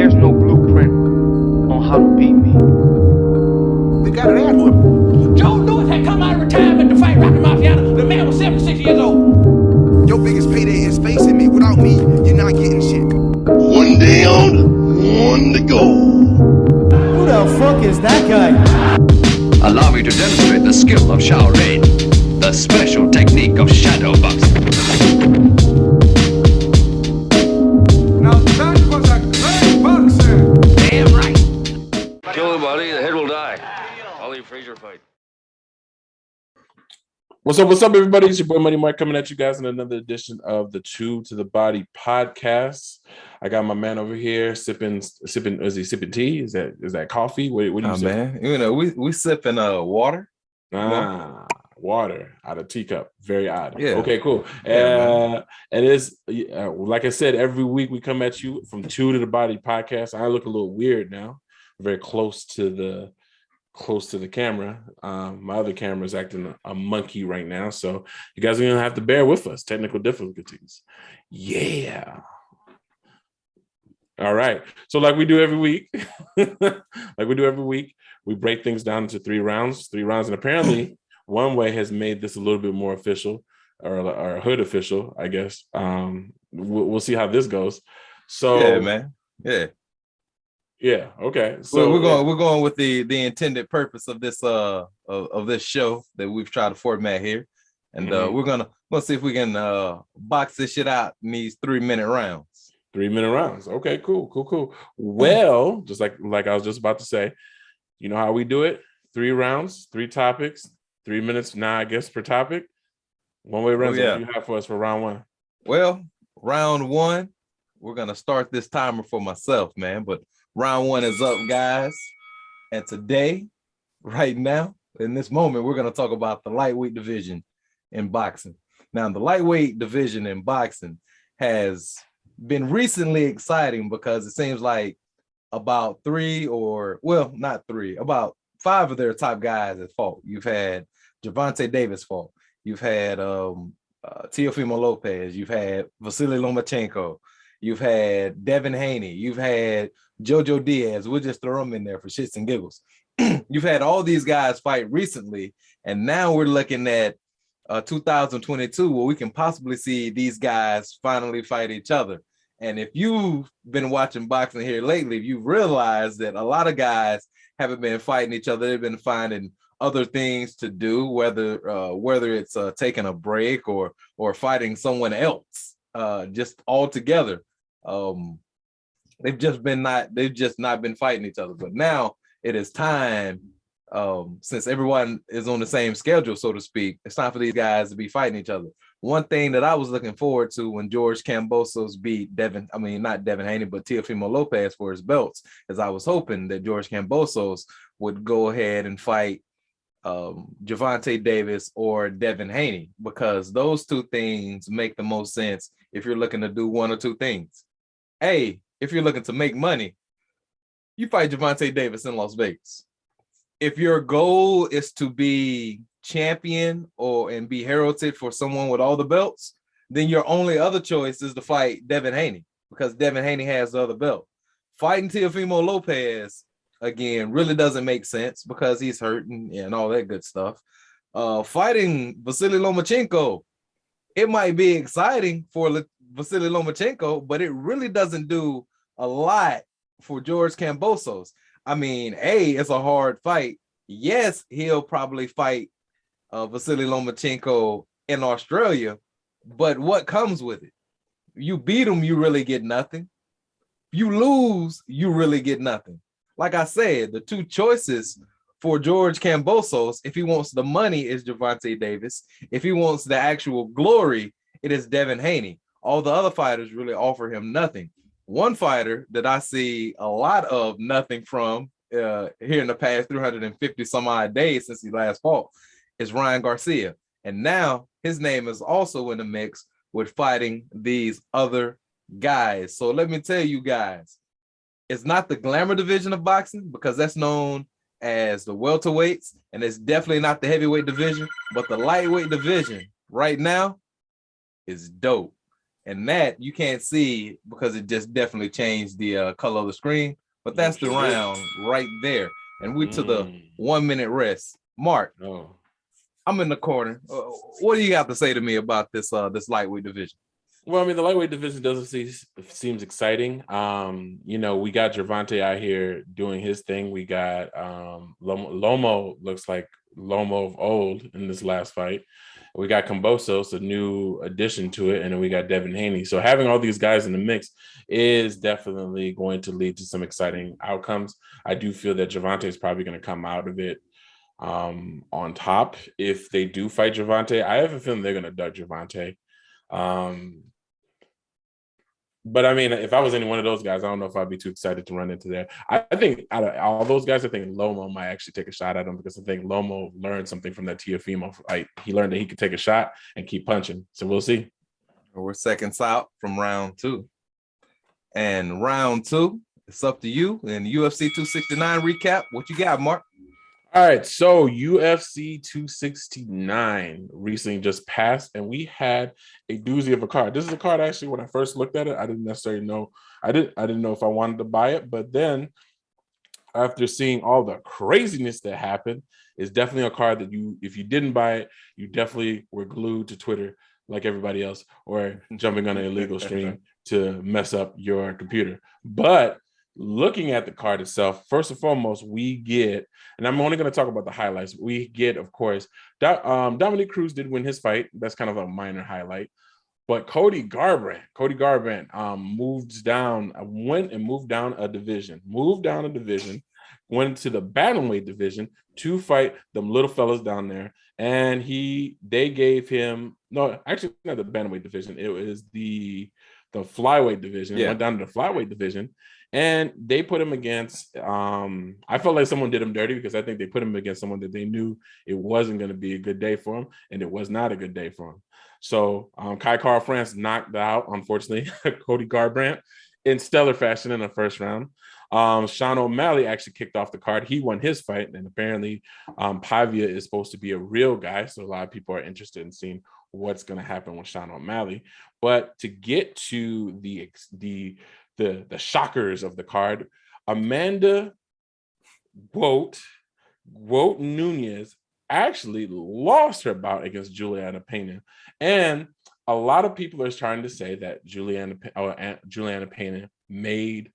There's no blueprint on how to beat me. They got an ad whip. Joe Louis had come out of retirement to fight Rocky Marciano. The man was 76 years old. Your biggest payday is facing me. Without me, you're not getting shit. One down, one to go. Who the fuck is that guy? Allow me to demonstrate the skill of Shaolin, the special technique of shadow boxing. Now that was a great boxer. Damn right. Kill him, buddy. The head will die. Ollie Frazier fight. What's up, everybody? It's your boy Money Mike coming at you guys in another edition of the Two to the Body podcast. I got my man over here sipping. Is he sipping tea? Is that coffee? What do you say? Man, you know, we sipping water. Water out of teacup. Very odd. Yeah. Okay, cool. Yeah, it is like I said, every week we come at you from Two to the Body podcast. I look a little weird now. Very close to the camera. My other camera is acting a monkey right now, so you guys are gonna have to bear with us. Technical difficulties. Yeah. All right. So like we do every week, we break things down into three rounds, and apparently one way has made this a little bit more official or hood official, I guess. We'll see how this goes. So yeah, man. Yeah. Yeah. Okay. So we're going with the intended purpose of this of this show that we've tried to format here, and we're gonna see if we can box this shit out in these 3-minute rounds. 3-minute rounds. Okay. Cool. Well, just like I was just about to say, you know how we do it: 3 rounds, 3 topics, 3 minutes now, I guess, per topic. One way rounds. What do you have for us for round 1? Well, round 1, we're gonna start this timer for myself, man, but. Round 1 is up, guys. And today, right now, in this moment, we're going to talk about the lightweight division in boxing. Now, the lightweight division in boxing has been recently exciting because it seems like about about 5 of their top guys have fought. You've had Gervonta Davis fought. You've had Teofimo Lopez. You've had Vasily Lomachenko. You've had Devin Haney. You've had Jojo Diaz. We'll just throw them in there for shits and giggles. You've had all these guys fight recently, and now we're looking at 2022 where we can possibly see these guys finally fight each other. And if you've been watching boxing here lately, you've realized that a lot of guys haven't been fighting each other. They've been finding other things to do, whether it's taking a break or fighting someone else, just all together. They've just not been fighting each other. But now it is time, since everyone is on the same schedule, so to speak, it's time for these guys to be fighting each other. One thing that I was looking forward to when George Kambosos beat not Devin Haney, but Teofimo Lopez for his belts, is I was hoping that George Kambosos would go ahead and fight Gervonta Davis or Devin Haney, because those 2 things make the most sense if you're looking to do 1 or 2 things. A, if you're looking to make money, you fight Gervonta Davis in Las Vegas. If your goal is to be champion and be heralded for someone with all the belts, then your only other choice is to fight Devin Haney, because Devin Haney has the other belt. Fighting Teofimo Lopez, again, really doesn't make sense because he's hurting and all that good stuff. Fighting Vasily Lomachenko, it might be exciting for Vasily Lomachenko, but it really doesn't do a lot for George Kambosos. I mean, it's a hard fight. Yes, he'll probably fight Vasily Lomachenko in Australia, but what comes with it? You beat him, you really get nothing. You lose, you really get nothing. Like I said, the 2 choices for George Kambosos, if he wants the money, is Gervonta Davis. If he wants the actual glory, it is Devin Haney. All the other fighters really offer him nothing. One fighter that I see a lot of nothing from here in the past 350 some odd days since he last fought is Ryan Garcia. And now his name is also in the mix with fighting these other guys. So let me tell you guys, it's not the glamour division of boxing because that's known as the welterweights, and it's definitely not the heavyweight division, but the lightweight division right now is dope. And that you can't see because it just definitely changed the color of the screen. But that's the round right there. And we to the 1 minute rest. Mark, I'm in the corner. What do you got to say to me about this this lightweight division? Well, I mean, the lightweight division seems exciting. We got Gervonta out here doing his thing. We got Lomo looks like Lomo of old in this last fight. We got Kambosos, a new addition to it, and then we got Devin Haney. So having all these guys in the mix is definitely going to lead to some exciting outcomes. I do feel that Gervonta is probably going to come out of it on top. If they do fight Gervonta, I have a feeling they're going to duck Gervonta. But I mean, if I was any one of those guys, I don't know if I'd be too excited to run into there. I think out of all those guys, I think Lomo might actually take a shot at him because I think Lomo learned something from that Teofimo fight. He learned that he could take a shot and keep punching. So we'll see. We're seconds out from round 2. And round 2, it's up to you. And UFC 269 recap. What you got, Mark? All right, so UFC 269 recently just passed, and we had a doozy of a card. This is a card actually. When I first looked at it, I didn't necessarily know. I didn't know if I wanted to buy it, but then after seeing all the craziness that happened, it's definitely a card that if you didn't buy it, you definitely were glued to Twitter like everybody else, or jumping on an illegal stream to mess up your computer. But looking at the card itself, first and foremost, we get, and I'm only going to talk about the highlights. We get, of course, Dominic Cruz did win his fight. That's kind of a minor highlight. But Cody Garbrandt went and moved down a division, went to the bantamweight division to fight them little fellas down there. And they gave him, no, actually not the bantamweight division. It was the flyweight division. Went down to the flyweight division. And they put him against, I felt like someone did him dirty because I think they put him against someone that they knew it wasn't going to be a good day for him, and it was not a good day for him. So Kai Kara France knocked out, unfortunately, Cody Garbrandt in stellar fashion in the first round. Sean O'Malley actually kicked off the card. He won his fight, and apparently Pavia is supposed to be a real guy, so a lot of people are interested in seeing what's going to happen with Sean O'Malley. But to get to the shockers of the card, Amanda Wout Nunez actually lost her bout against Juliana Pena. And a lot of people are trying to say that Juliana Pena made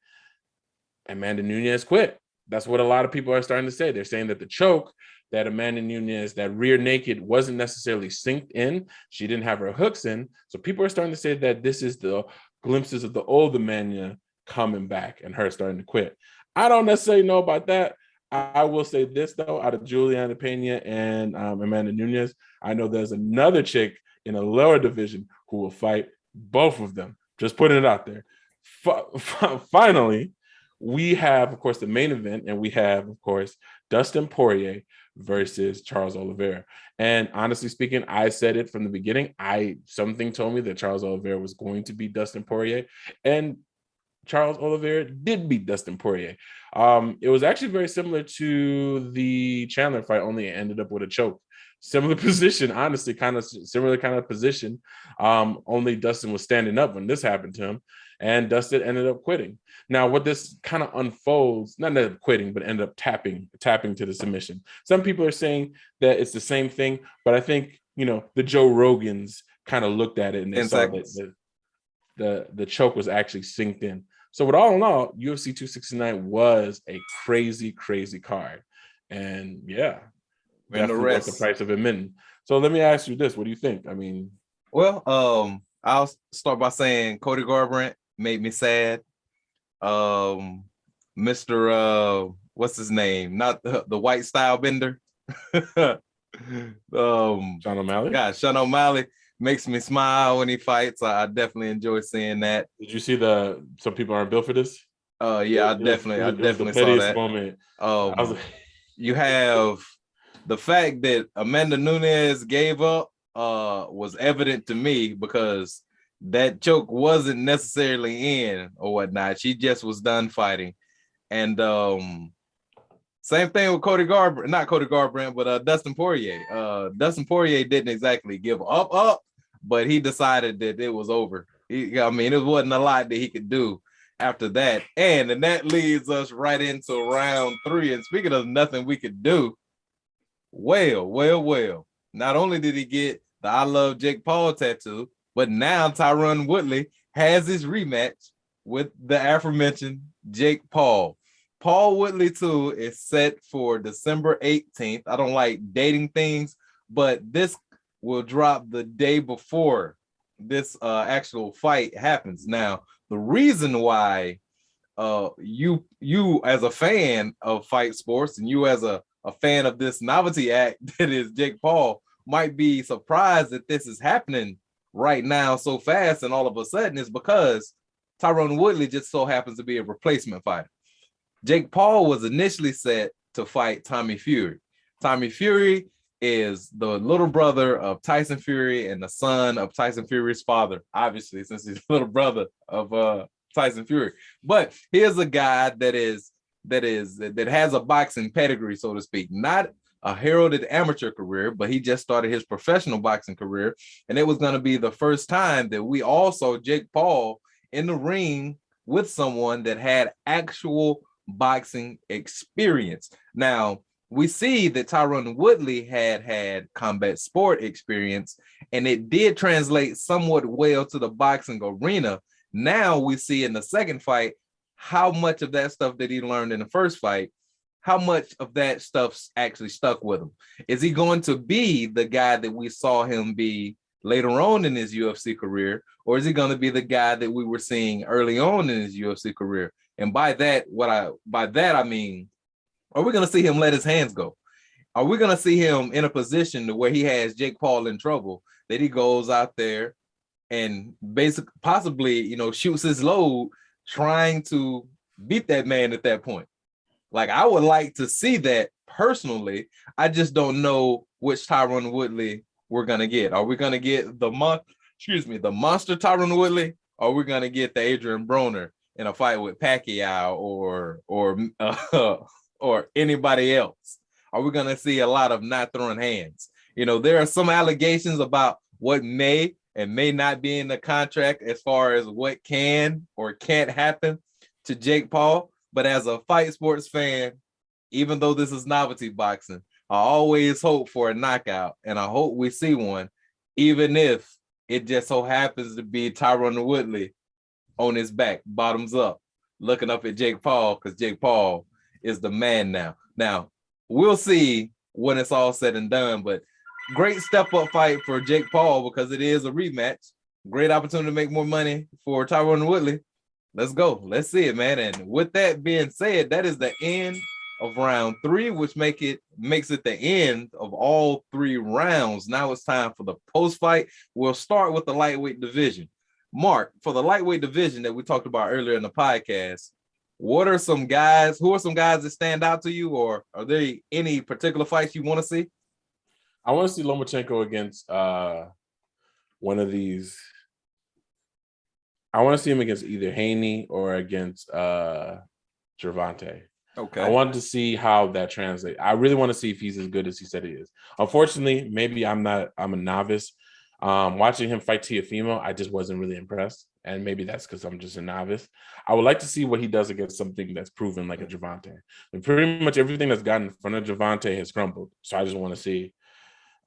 Amanda Nunez quit. That's what a lot of people are starting to say. They're saying that the choke that Amanda Nunez, that rear naked, wasn't necessarily synced in. She didn't have her hooks in. So people are starting to say that this is the glimpses of the old Amanda coming back and her starting to quit. I don't necessarily know about that. I will say this, though, out of Juliana Pena and Amanda Nunez, I know there's another chick in a lower division who will fight both of them. Just putting it out there. Finally, we have, of course, the main event, and we have, of course, Dustin Poirier versus Charles Oliveira. And honestly speaking, I said it from the beginning. Something told me that Charles Oliveira was going to beat Dustin Poirier, and Charles Oliveira did beat Dustin Poirier. It was actually very similar to the Chandler fight, only it ended up with a choke. Similar position, honestly, similar kind of position. Only Dustin was standing up when this happened to him, and Dustin ended up quitting. Now, what this kind of unfolds, not ended up quitting, but ended up tapping to the submission. Some people are saying that it's the same thing, but I think, the Joe Rogans kind of looked at it and they saw that the choke was actually synced in. So with all in all, UFC 269 was a crazy, crazy card. And yeah, definitely worth the price of admitting. So let me ask you this. What do you think? I mean, well, I'll start by saying Cody Garbrandt made me sad. Mr. What's his name? Not the white style bender. Sean O'Malley. Yeah, Sean O'Malley makes me smile when he fights. I definitely enjoy seeing that. Did you see some people aren't built for this? Yeah, I definitely saw that moment. You have the fact that Amanda Nunez gave up was evident to me because that choke wasn't necessarily in or whatnot. She just was done fighting. And same thing with not Cody Garbrandt, but Dustin Poirier. Dustin Poirier didn't exactly give up, but he decided that it was over I mean, it wasn't a lot that he could do after that. And that leads us right into round 3. And speaking of nothing we could do, well. Not only did he get the I Love Jake Paul tattoo, but now Tyron Woodley has his rematch with the aforementioned Jake Paul. Paul Woodley 2 is set for December 18th. I don't like dating things, but this will drop the day before this actual fight happens. Now, the reason why you as a fan of fight sports and you as a fan of this novelty act that is Jake Paul might be surprised that this is happening right now so fast and all of a sudden is because Tyron Woodley just so happens to be a replacement fighter. Jake Paul was initially set to fight Tommy Fury. Tommy Fury is the little brother of Tyson Fury and the son of Tyson Fury's father, obviously, since he's the little brother of Tyson Fury. But here's a guy that has a boxing pedigree, so to speak, not a heralded amateur career, but he just started his professional boxing career. And it was going to be the first time that we all saw Jake Paul in the ring with someone that had actual boxing experience. Now, we see that Tyron Woodley had combat sport experience, and it did translate somewhat well to the boxing arena. Now we see in the second fight how much of that stuff that he learned in the first fight, how much of that stuff's actually stuck with him. Is he going to be the guy that we saw him be later on in his UFC career, or is he going to be the guy that we were seeing early on in his UFC career? And by that I mean, are we going to see him let his hands go? Are we going to see him in a position to where he has Jake Paul in trouble, that he goes out there and basically possibly, shoots his load trying to beat that man at that point? Like, I would like to see that personally. I just don't know which Tyron Woodley we're going to get. Are we going to get the monster Tyron Woodley? Or are we going to get the Adrian Broner in a fight with Pacquiao or anybody else? Are we going to see a lot of not throwing hands? There are some allegations about what may and may not be in the contract as far as what can or can't happen to Jake Paul. But as a fight sports fan, even though this is novelty boxing, I always hope for a knockout, and I hope we see one, even if it just so happens to be Tyron Woodley on his back, bottoms up, looking up at Jake Paul, because Jake Paul is the man now. Now, we'll see when it's all said and done, but great step-up fight for Jake Paul because it is a rematch. Great opportunity to make more money for Tyron Woodley. Let's go. Let's see it, man. And with that being said, that is the end of round 3, which makes it the end of all 3 rounds. Now it's time for the post-fight. We'll start with the lightweight division. Mark, for the lightweight division that we talked about earlier in the podcast, who are some guys that stand out to you, or are there any particular fights you want to see? I want to see Lomachenko against one of these. I want to see him against either Haney or against Gervonta. Okay. I wanted to see how that translates. I really want to see if he's as good as he said he is. Unfortunately, maybe I'm a novice. Watching him fight Teofimo, I just wasn't really impressed. And maybe that's because I'm just a novice. I would like to see what he does against something that's proven like a Gervonta. And pretty much everything that's gotten in front of Gervonta has crumbled. So I just want to see.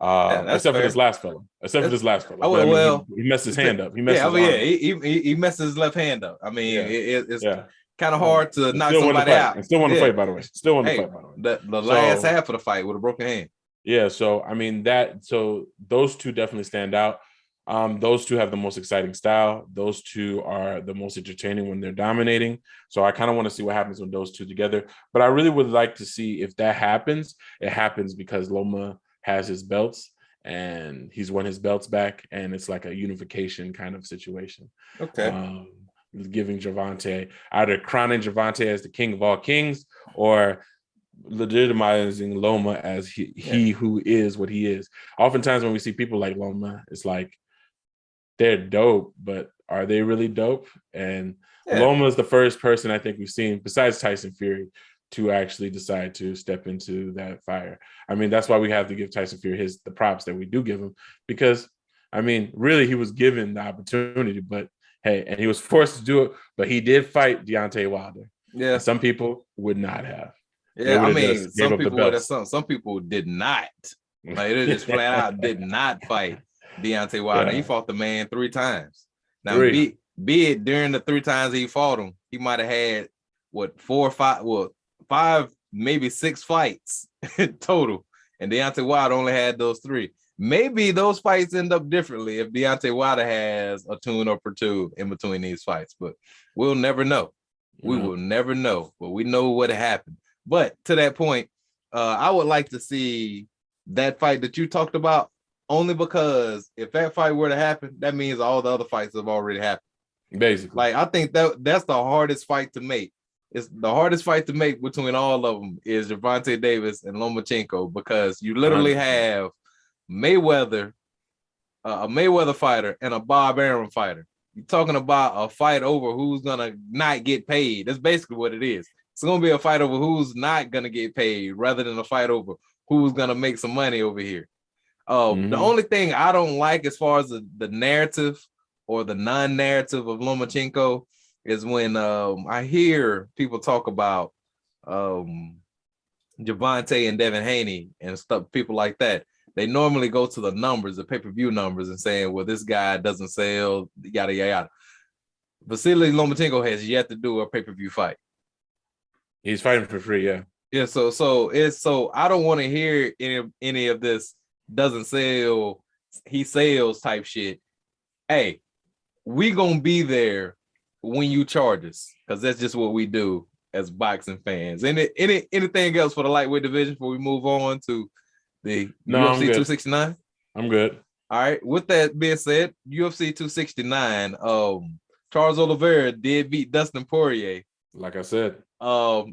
Except for this last fella. He messed his hand up. He messed his left hand up. I mean, it's kind of hard to knock somebody out. And still won the fight, by the way. The last half of the fight with a broken hand. Yeah, so I mean those two definitely stand out. Those two have the most exciting style. Those two are the most entertaining when they're dominating. So I kind of want to see what happens with those two together. But I really would like to see if that happens. It happens because Loma has his belts and he's won his belts back, and it's like a unification kind of situation. Okay. Giving Gervonta, either crowning Gervonta as the king of all kings or legitimizing Loma as he who is what he is. Oftentimes when we see people like Loma, it's like they're dope, but are they really dope? And Loma is the first person I think we've seen, besides Tyson Fury, to actually decide to step into that fire. I mean, that's why we have to give Tyson Fury the props that we do give him, because I mean, really he was given the opportunity, but Hey, and he was forced to do it, but he did fight Deontay Wilder. Yeah. And some people would not have. Yeah, I mean, some people would have. Some people did not. Like they just flat out did not fight Deontay Wilder. Yeah. He fought the man 3 times. Now, 3. be it during the 3 times he fought him, he might have had 4 or 5, 5, maybe 6 fights total. And Deontay Wilder only had those 3. Maybe those fights end up differently if Deontay Wilder has a tune-up or 2 in between these fights, but we'll never know. We will never know, but we know what happened. But to that point, I would like to see that fight that you talked about, only because if that fight were to happen, that means all the other fights have already happened. Basically. Like, I think that's the hardest fight to make. It's the hardest fight to make between all of them is Gervonta Davis and Lomachenko, because you literally have Mayweather, a Mayweather fighter, and a Bob Arum fighter. You're talking about a fight over who's gonna not get paid. That's basically what it is. It's gonna be a fight over who's not gonna get paid rather than a fight over who's gonna make some money over here. The only thing I don't like as far as the narrative or the non-narrative of Lomachenko is when I hear people talk about Gervonta and Devin Haney and stuff, people like that. They normally go to the numbers, the pay-per-view numbers, and saying, well, this guy doesn't sell, yada, yada, yada. Vasily Lomachenko has yet to do a pay-per-view fight. He's fighting for free, yeah. Yeah, so I don't want to hear any of this doesn't sell, he sells type shit. Hey, we gonna be there when you charge us, because that's just what we do as boxing fans. Anything else for the lightweight division before we move on to the UFC 269? I'm good. All right. With that being said, UFC 269, Charles Oliveira did beat Dustin Poirier. Like I said.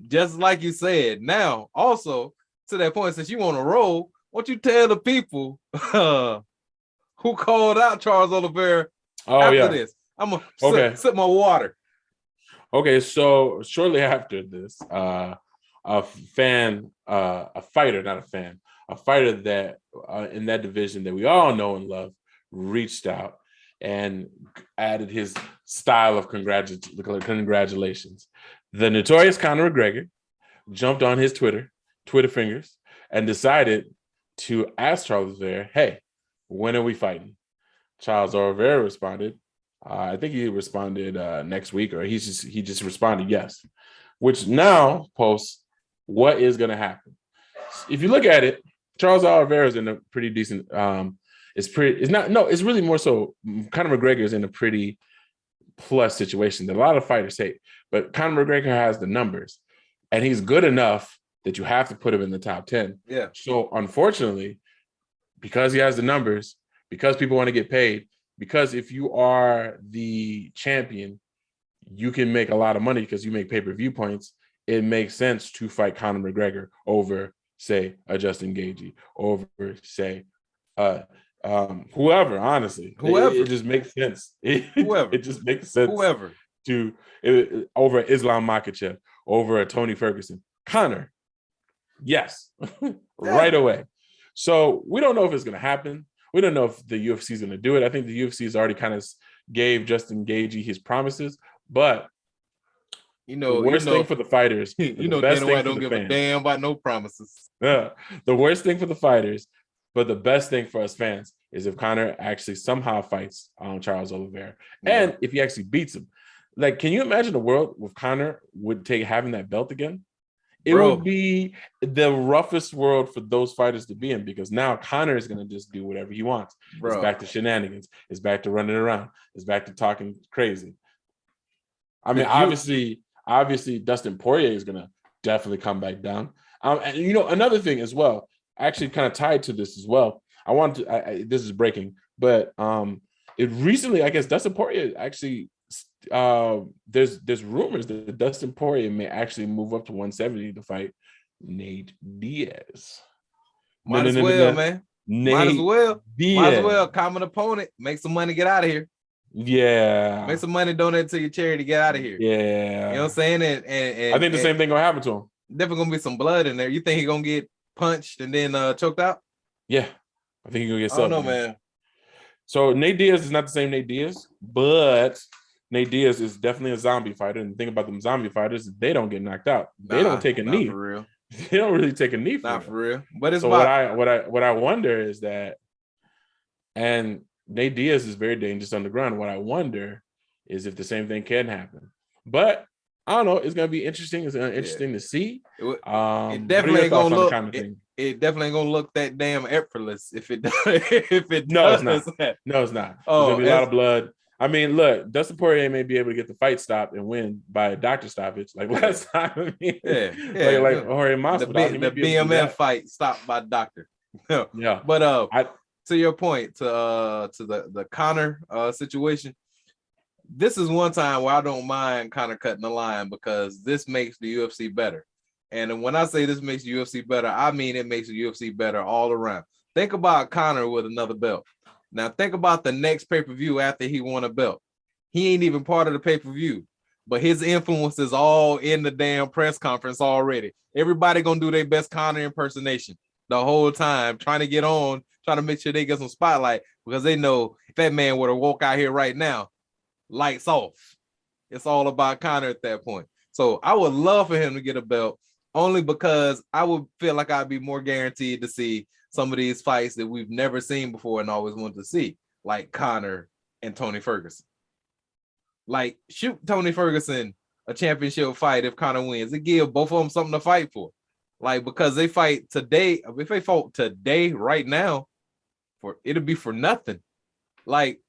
Just like you said. Now, also, to that point, since you want to roll, why don't you tell the people who called out Charles Oliveira after this? I'm going to sip my water. Okay, so shortly after this, a fighter that in that division that we all know and love reached out and added his style of congratulations. The notorious Conor McGregor jumped on his Twitter fingers, and decided to ask Charles Oliveira, hey, when are we fighting? Charles Oliveira responded, I think he responded next week, or he just responded yes, which now posts what is going to happen. If you look at it, Charles Oliveira is in a pretty decent. It's really more so. Conor McGregor is in a pretty plus situation that a lot of fighters hate, but Conor McGregor has the numbers, and he's good enough that you have to put him in the top 10. Yeah. So unfortunately, because he has the numbers, because people want to get paid, because if you are the champion, you can make a lot of money because you make pay-per-view points. It makes sense to fight Conor McGregor over, say, a Justin Gaethje, over, say, whoever. Honestly, it just makes sense. It just makes sense. Whoever over Islam Makhachev, over a Tony Ferguson, Conor, yes, right away. So we don't know if it's going to happen. We don't know if the UFC is going to do it. I think the UFC has already kind of gave Justin Gaethje his promises, but the worst thing for the fighters, Dana White don't give a damn about no promises. The worst thing for the fighters, but the best thing for us fans is if Conor actually somehow fights Charles Oliveira, and if he actually beats him. Like, can you imagine a world with Conor having that belt again? It would be the roughest world for those fighters to be in, because now Conor is going to just do whatever he wants. It's back to shenanigans. It's back to running around. It's back to talking crazy. I mean, obviously, Dustin Poirier is going to definitely come back down. And another thing as well, actually kind of tied to this as well. This is breaking, but it recently, I guess, Dustin Poirier actually. There's rumors that Dustin Poirier may actually move up to 170 to fight Nate Diaz. Might as well, man. Might as well. Common opponent. Make some money. Get out of here. Yeah. Make some money. Donate to your charity. Get out of here. Yeah. You know what I'm saying? And I think the same thing gonna happen to him. Definitely gonna be some blood in there. You think he's gonna get punched and then choked out? Yeah. I think he's gonna get something. I don't know, man. So Nate Diaz is not the same Nate Diaz, but Nate Diaz is definitely a zombie fighter. And the thing about them zombie fighters, they don't get knocked out. They don't take a knee. For real. They don't really take a knee Not for real. But it's so what I wonder is that, and Nate Diaz is very dangerous on the ground. What I wonder is if the same thing can happen. But I don't know. It's gonna be interesting. It's interesting to see. It definitely ain't gonna look. It definitely ain't gonna look that damn effortless if it does. If it no, does. it's not. No, it's not. Oh, there's gonna be a lot of blood. I mean, look, Dustin Poirier may be able to get the fight stopped and win by a doctor stoppage like last time. I mean, like Jorge Masvidal. The BMF fight stopped by doctor. Yeah, but to your point, to the Conor situation, this is one time where I don't mind kind of cutting the line because this makes the UFC better. And when I say this makes the UFC better, I mean it makes the UFC better all around. Think about Conor with another belt. Now think about the next pay-per-view after he won a belt. He ain't even part of the pay-per-view, but his influence is all in the damn press conference already. Everybody gonna do their best Conor impersonation the whole time, trying to get on, trying to make sure they get some spotlight because they know if that man were to walk out here right now, lights off. It's all about Conor at that point. So I would love for him to get a belt only because I would feel like I'd be more guaranteed to see some of these fights that we've never seen before and always wanted to see, like Conor and Tony Ferguson. Like, shoot Tony Ferguson a championship fight if Conor wins. It give both of them something to fight for. Like, because they fight today, if they fought today, right now, it'll be for nothing. Like,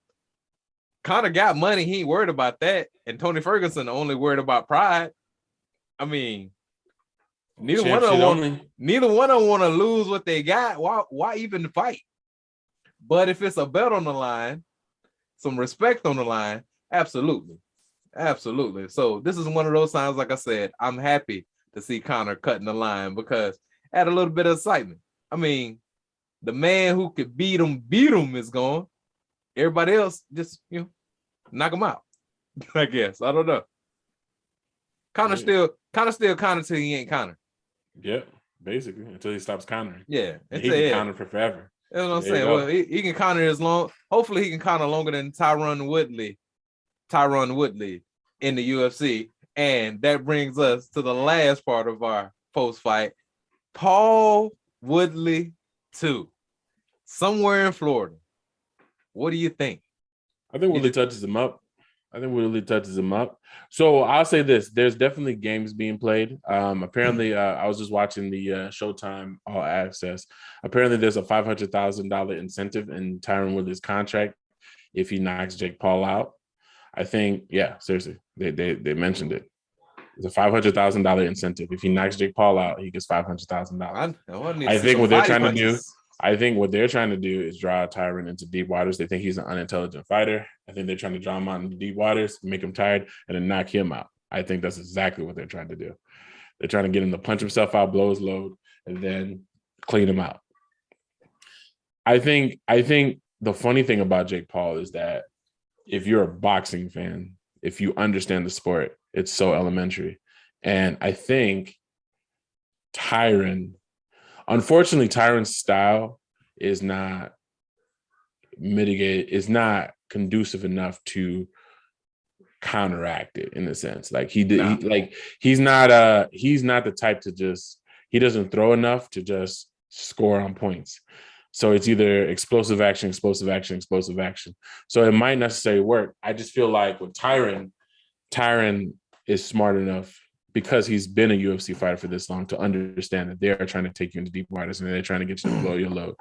Conor got money, he ain't worried about that. And Tony Ferguson only worried about pride. I mean, neither one of them want to lose what they got. Why even fight? But if it's a belt on the line, some respect on the line, absolutely. So this is one of those times, like I said, I'm happy to see Conor cutting the line because add a little bit of excitement. I mean, the man who could beat him is gone. Everybody else just, knock him out. I guess. I don't know. Conor still Conor till he ain't Conor. Yeah, basically until he stops Conor. Yeah, he can Conor for forever. That's what I'm saying. Well, he can Conor as long. Hopefully, he can Conor longer than Tyron Woodley in the UFC. And that brings us to the last part of our post fight. Paul Woodley 2, somewhere in Florida. What do you think? I think Woodley touches him up. So I'll say this: there's definitely games being played. Apparently, I was just watching the Showtime All Access. Apparently, there's a $500,000 incentive in Tyron Woodley's contract if he knocks Jake Paul out. I think, seriously, they mentioned it. There's a $500,000 incentive if he knocks Jake Paul out. He gets $500,000. I think what they're trying to do. I think what they're trying to do is draw Tyron into deep waters. They think he's an unintelligent fighter. I think they're trying to draw him out into deep waters, make him tired, and then knock him out. I think that's exactly what they're trying to do. They're trying to get him to punch himself out, blow his load, and then clean him out. I think the funny thing about Jake Paul is that if you're a boxing fan, if you understand the sport, it's so elementary. And I think unfortunately, Tyron's style is not conducive enough to counteract it in a sense. Like he's not the type to just, he doesn't throw enough to just score on points. So it's either explosive action. So it might necessarily work. I just feel like with Tyron is smart enough because he's been a UFC fighter for this long to understand that they are trying to take you into deep waters and they're trying to get you to blow your load.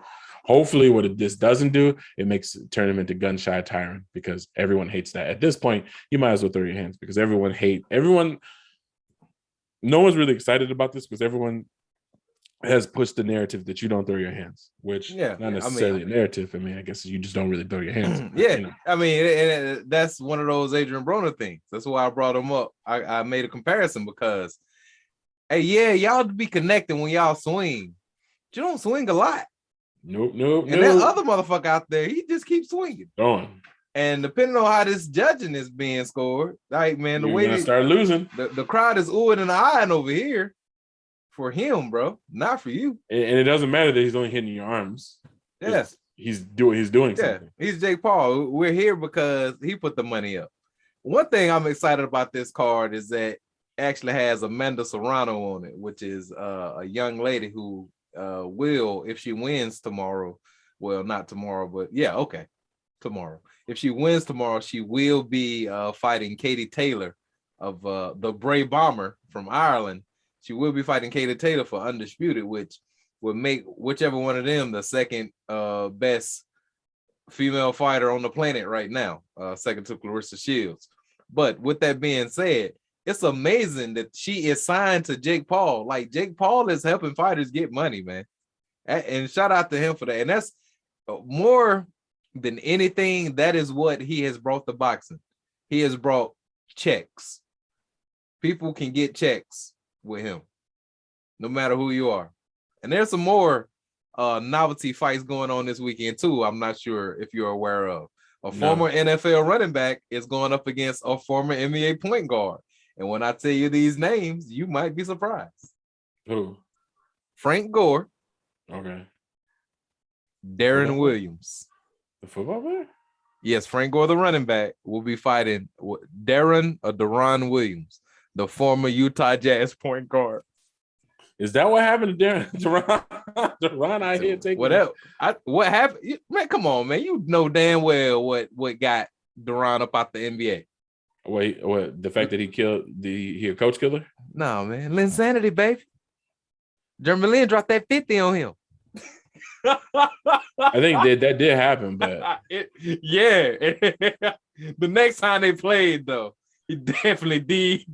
Hopefully what this doesn't do, it turn him into gun-shy Tyron because everyone hates that. At this point, you might as well throw your hands because no one's really excited about this because everyone has pushed the narrative that you don't throw your hands, which not necessarily a narrative. I mean, I guess you just don't really throw your hands. I mean, that's one of those Adrian Broner things. That's why I brought him up. I made a comparison because, y'all be connecting when y'all swing. You don't swing a lot. Nope. And that other motherfucker out there, he just keeps swinging. Going. And depending on how this judging is being scored, like, man, the way they start losing, the crowd is oohing and eyeing over here. For him, bro, not for you. And it doesn't matter that he's only hitting your arms. Yes. He's doing something. He's Jake Paul. We're here because he put the money up. One thing I'm excited about this card is that it actually has Amanda Serrano on it, which is a young lady who will, if she wins tomorrow, well, not tomorrow, but yeah, okay, tomorrow. If she wins tomorrow, she will be fighting Katie Taylor of the Bray Bomber from Ireland. She will be fighting Katie Taylor for Undisputed, which would make whichever one of them the second best female fighter on the planet right now, second to Clarissa Shields. But with that being said, it's amazing that she is signed to Jake Paul. Like, Jake Paul is helping fighters get money, man. And shout out to him for that. And that's more than anything, that is what he has brought to boxing. He has brought checks. People can get checks with him, no matter who you are. And there's some more novelty fights going on this weekend too. I'm not sure if you're aware of. Former NFL running back is going up against a former NBA point guard. And when I tell you these names, you might be surprised. Who? Frank Gore. Okay. Darren Williams. The football player? Yes, Frank Gore, the running back, will be fighting Deron Williams, the former Utah Jazz point guard. Is that what happened to Deron? Deron out here taking what happened? Man, come on, man. You know damn well what got Deron up out the NBA. Wait, what? The fact that he a coach killer? No, man. Linsanity, baby. Jeremy Lin dropped that 50 on him. I think that did happen, but the next time they played, though, he definitely did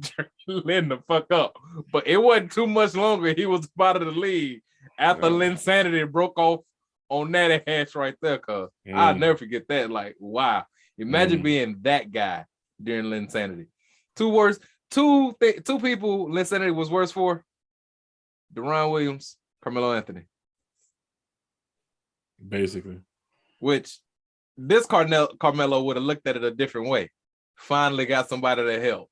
Lin the fuck up. But it wasn't too much longer. He was out of the league after Linsanity broke off on that ass right there. Cause I'll never forget that. Like, wow, imagine being that guy during Linsanity. Two people Linsanity was worse for: Deron Williams, Carmelo Anthony. Basically, which this Carmelo would have looked at it a different way. Finally got somebody to help.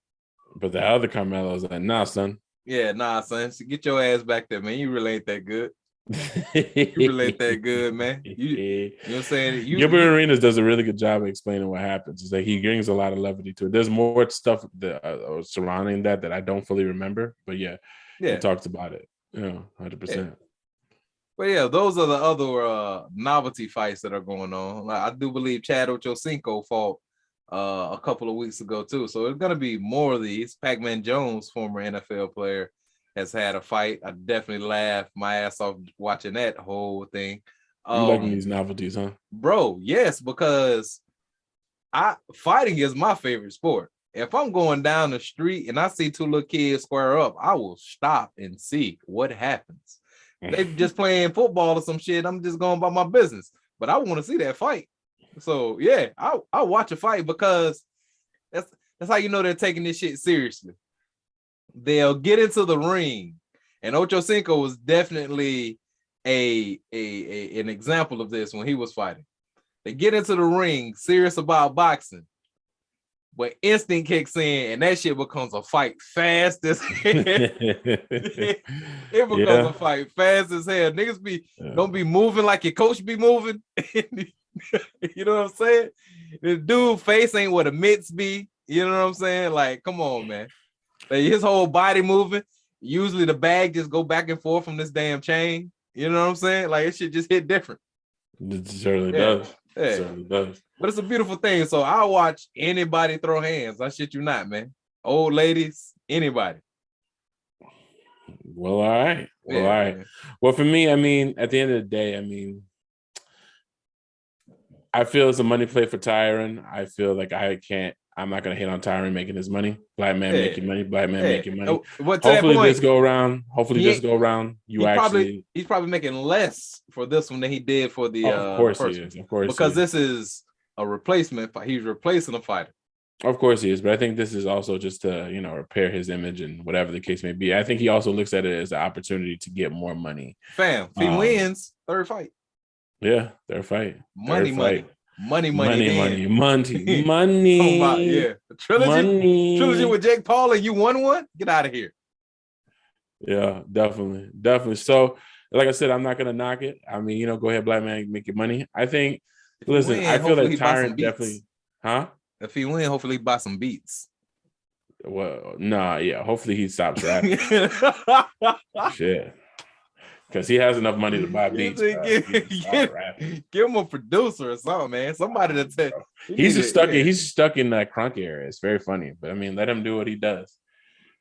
But the other Carmelo's like, nah, son. Yeah, nah, son. So get your ass back there, man. You really ain't that good. You really ain't that good, man. You know what I'm saying? Gilbert Arenas does a really good job of explaining what happens. It's like he brings a lot of levity to it. There's more stuff that surrounding that I don't fully remember. But yeah, he talks about it. 100%. Yeah. But yeah, those are the other novelty fights that are going on. Like, I do believe Chad Ochocinco fought a couple of weeks ago too. So it's gonna be more of these. Pac-Man Jones, former NFL player, has had a fight. I definitely laughed my ass off watching that whole thing. You liking these novelties, huh? Bro, yes, because fighting is my favorite sport. If I'm going down the street and I see two little kids square up, I will stop and see what happens. They just playing football or some shit. I'm just going about my business, but I want to see that fight. So yeah, I'll watch a fight because that's how you know they're taking this shit seriously. They'll get into the ring, and Ochocinco was definitely an example of this when he was fighting. They get into the ring serious about boxing, but instinct kicks in, and that shit becomes a fight fast as hell. It becomes a fight fast as hell. Niggas don't be moving like your coach be moving. You know what I'm saying? The dude face ain't what a mitts be. You know what I'm saying? Like, come on, man. Like, his whole body moving. Usually the bag just go back and forth from this damn chain. You know what I'm saying? Like, it should just hit different. It certainly does. Yeah. It certainly does. But it's a beautiful thing. So I'll watch anybody throw hands. I shit you not, man. Old ladies, anybody. Well, all right. All right. Man. Well, for me, I mean, at the end of the day, I mean, I feel it's a money play for Tyron. I feel like I'm not going to hate on Tyron making his money. Black man making money. Black man making money. Hopefully this go around. He's probably making less for this one than he did for the of course he is. Of course. Because this is a replacement. He's replacing a fighter. Of course he is. But I think this is also just to, repair his image and whatever the case may be. I think he also looks at it as an opportunity to get more money. Fam, if he wins, third fight. Yeah, third fight. Money. Oh, yeah. Trilogy with Jake Paul and you won one? Get out of here. Yeah, definitely. So, like I said, I'm not gonna knock it. I mean, go ahead, black man, make your money. I think. Listen, I feel like Tyron definitely. Huh? If he win, hopefully he buy some beats. Well, nah, yeah. Hopefully he stops rapping. Shit. Because he has enough money to buy beats. Give him a producer or something, man. Somebody to tell. He's stuck in that crunk era. It's very funny. But I mean, let him do what he does.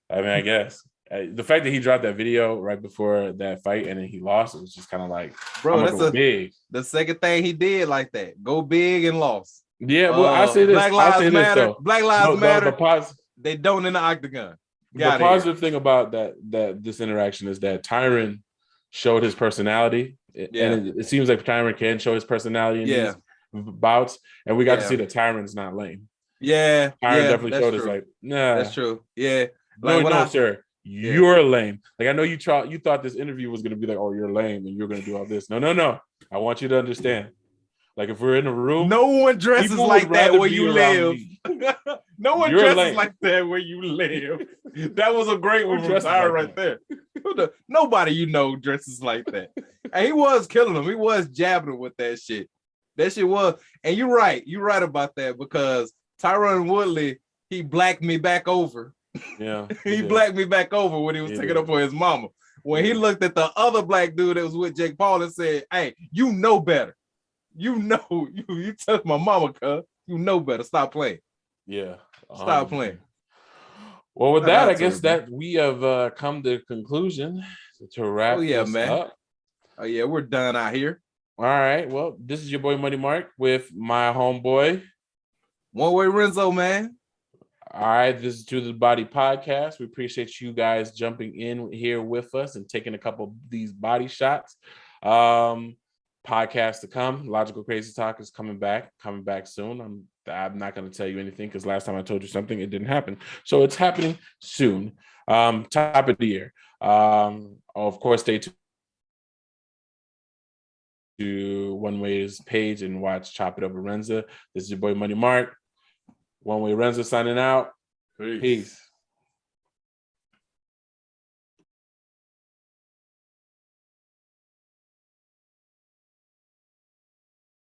I mean, I guess. The fact that he dropped that video right before that fight and then he lost, it was just kind of like, bro, that's big. The second thing he did like that. Go big and lost. Yeah, well, I say this. Black Lives Matter. Black Lives Matter. They don't in the octagon. The positive thing about that this interaction is that Tyron showed his personality. And it seems like Tyron can show his personality in these bouts. And we got to see that Tyron's not lame. Yeah. Tyron definitely showed us like, nah. That's true. Yeah. Like, no, sir. You're lame. Like, I know you thought this interview was going to be like, oh, you're lame and you're going to do all this. No. I want you to understand. Like, if we're in a room, no one dresses like that where you live. No one dresses like that where you live. That was a great one from Tyron right there. Nobody you know dresses like that. And he was killing him. He was jabbing him with that shit. That shit was. And you're right. You're right about that because Tyron Woodley, he blacked me back over. Yeah. He blacked me back over when he was taking up for his mama. When he looked at the other black dude that was with Jake Paul and said, hey, you know better. You know, you touched my mama, cuz. You know better. Stop playing. Yeah. Stop playing. Well, with that, I guess that we have come to a conclusion to wrap this up. Oh, yeah, we're done out here. All right. Well, this is your boy Money Mark with my homeboy. One Way Renzo, man. All right. This is To The Body Podcast. We appreciate you guys jumping in here with us and taking a couple of these body shots. Podcast to come. Logical Crazy Talk is coming back soon. I'm not going to tell you anything because last time I told you something, it didn't happen. So it's happening soon. Top of the year. Of course, stay tuned to One Way's page and watch Chop It Up with Renzo. This is your boy Money Mark. One Way Renzo signing out. Peace.